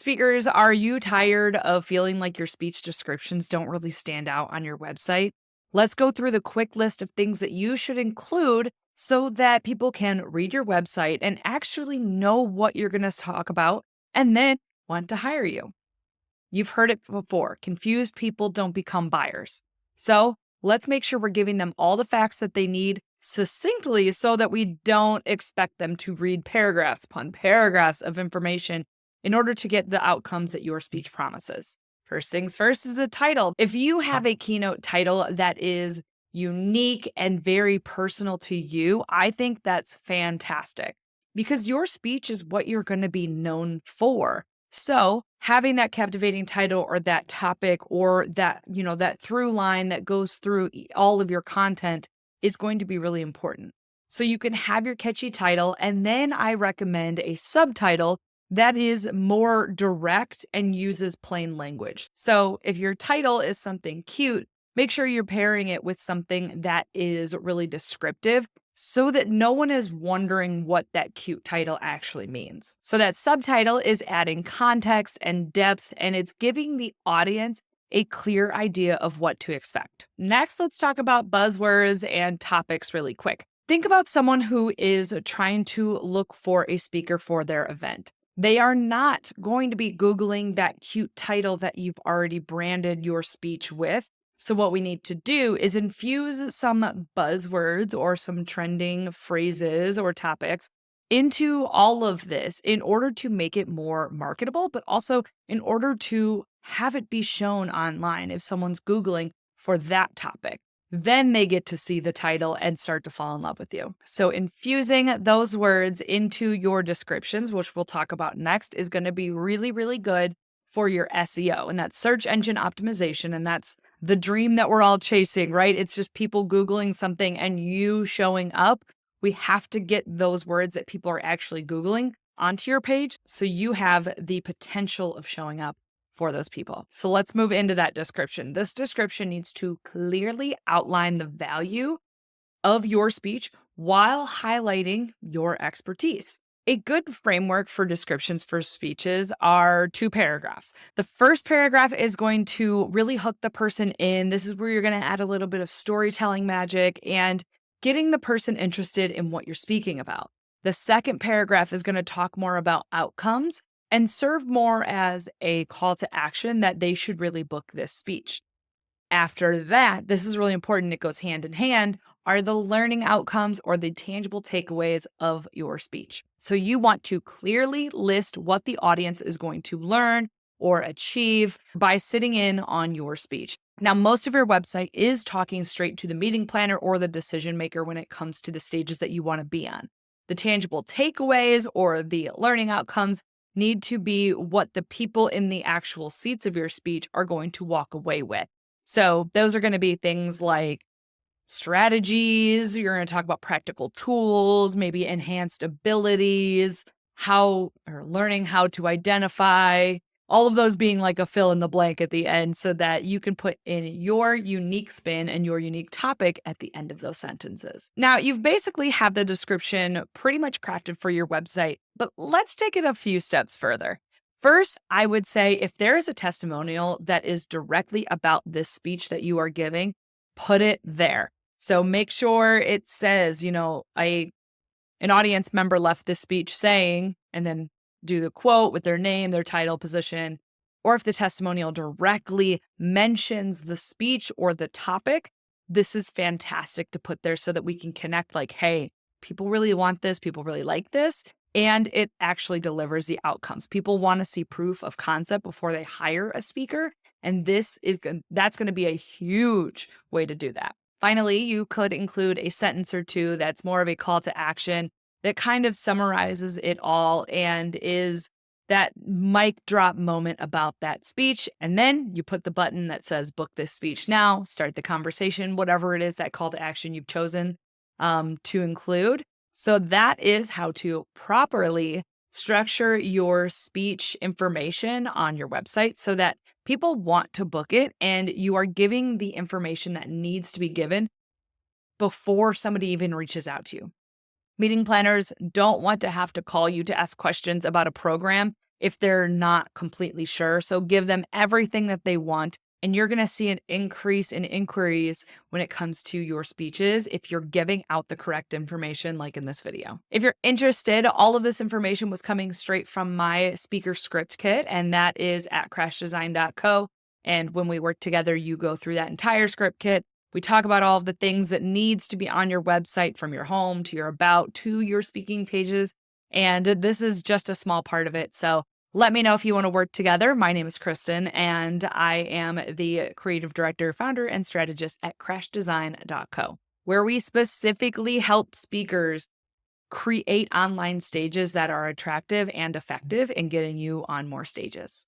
Speakers, are you tired of feeling like your speech descriptions don't really stand out on your website? Let's go through the quick list of things that you should include so that people can read your website and actually know what you're going to talk about and then want to hire you. You've heard it before. Confused people don't become buyers. So let's make sure we're giving them all the facts that they need succinctly so that we don't expect them to read paragraphs upon paragraphs of information in order to get the outcomes that your speech promises. First things first is a title. If you have a keynote title that is unique and very personal to you, I think that's fantastic because your speech is what you're going to be known for. So having that captivating title or that topic or that, that through line that goes through all of your content is going to be really important. So you can have your catchy title, and then I recommend a subtitle that is more direct and uses plain language. So if your title is something cute, make sure you're pairing it with something that is really descriptive so that no one is wondering what that cute title actually means. So that subtitle is adding context and depth, and it's giving the audience a clear idea of what to expect. Next, let's talk about buzzwords and topics really quick. Think about someone who is trying to look for a speaker for their event. They are not going to be Googling that cute title that you've already branded your speech with. So what we need to do is infuse some buzzwords or some trending phrases or topics into all of this in order to make it more marketable, but also in order to have it be shown online if someone's Googling for that topic. Then they get to see the title and start to fall in love with you. So infusing those words into your descriptions, which we'll talk about next, is going to be really, really good for your SEO, and that's search engine optimization. And that's the dream that we're all chasing, right? It's just people Googling something and you showing up. We have to get those words that people are actually Googling onto your page so you have the potential of showing up for those people. So let's move into that description. This description needs to clearly outline the value of your speech while highlighting your expertise. A good framework for descriptions for speeches are 2 paragraphs. The first paragraph is going to really hook the person in. This is where you're going to add a little bit of storytelling magic and getting the person interested in what you're speaking about. The second paragraph is going to talk more about outcomes and serve more as a call to action that they should really book this speech. After that, this is really important, it goes hand in hand, are the learning outcomes or the tangible takeaways of your speech. So you want to clearly list what the audience is going to learn or achieve by sitting in on your speech. Now, most of your website is talking straight to the meeting planner or the decision maker when it comes to the stages that you want to be on. The tangible takeaways or the learning outcomes need to be what the people in the actual seats of your speech are going to walk away with. So those are going to be things like strategies. You're going to talk about practical tools, maybe enhanced abilities, learning how to identify, all of those being like a fill in the blank at the end so that you can put in your unique spin and your unique topic at the end of those sentences. Now, you've basically have the description pretty much crafted for your website, but let's take it a few steps further. First, I would say if there is a testimonial that is directly about this speech that you are giving, put it there. So make sure it says, an audience member left this speech saying, and then do the quote with their name, their title, position, or if the testimonial directly mentions the speech or the topic, this is fantastic to put there so that we can connect like, hey, people really want this, people really like this, and it actually delivers the outcomes. People want to see proof of concept before they hire a speaker, and that's going to be a huge way to do that. Finally, you could include a sentence or two that's more of a call to action that kind of summarizes it all and is that mic drop moment about that speech. And then you put the button that says book this speech now, start the conversation, whatever it is, that call to action you've chosen to include. So that is how to properly structure your speech information on your website so that people want to book it and you are giving the information that needs to be given before somebody even reaches out to you. Meeting planners don't want to have to call you to ask questions about a program if they're not completely sure. So give them everything that they want, and you're going to see an increase in inquiries when it comes to your speeches if you're giving out the correct information, like in this video. If you're interested, all of this information was coming straight from my speaker script kit, and that is at crashdesign.co. And when we work together, you go through that entire script kit. We talk about all of the things that needs to be on your website, from your home to your about to your speaking pages. And this is just a small part of it. So let me know if you want to work together. My name is Kristen, and I am the creative director, founder, and strategist at crashdesign.co, where we specifically help speakers create online stages that are attractive and effective in getting you on more stages.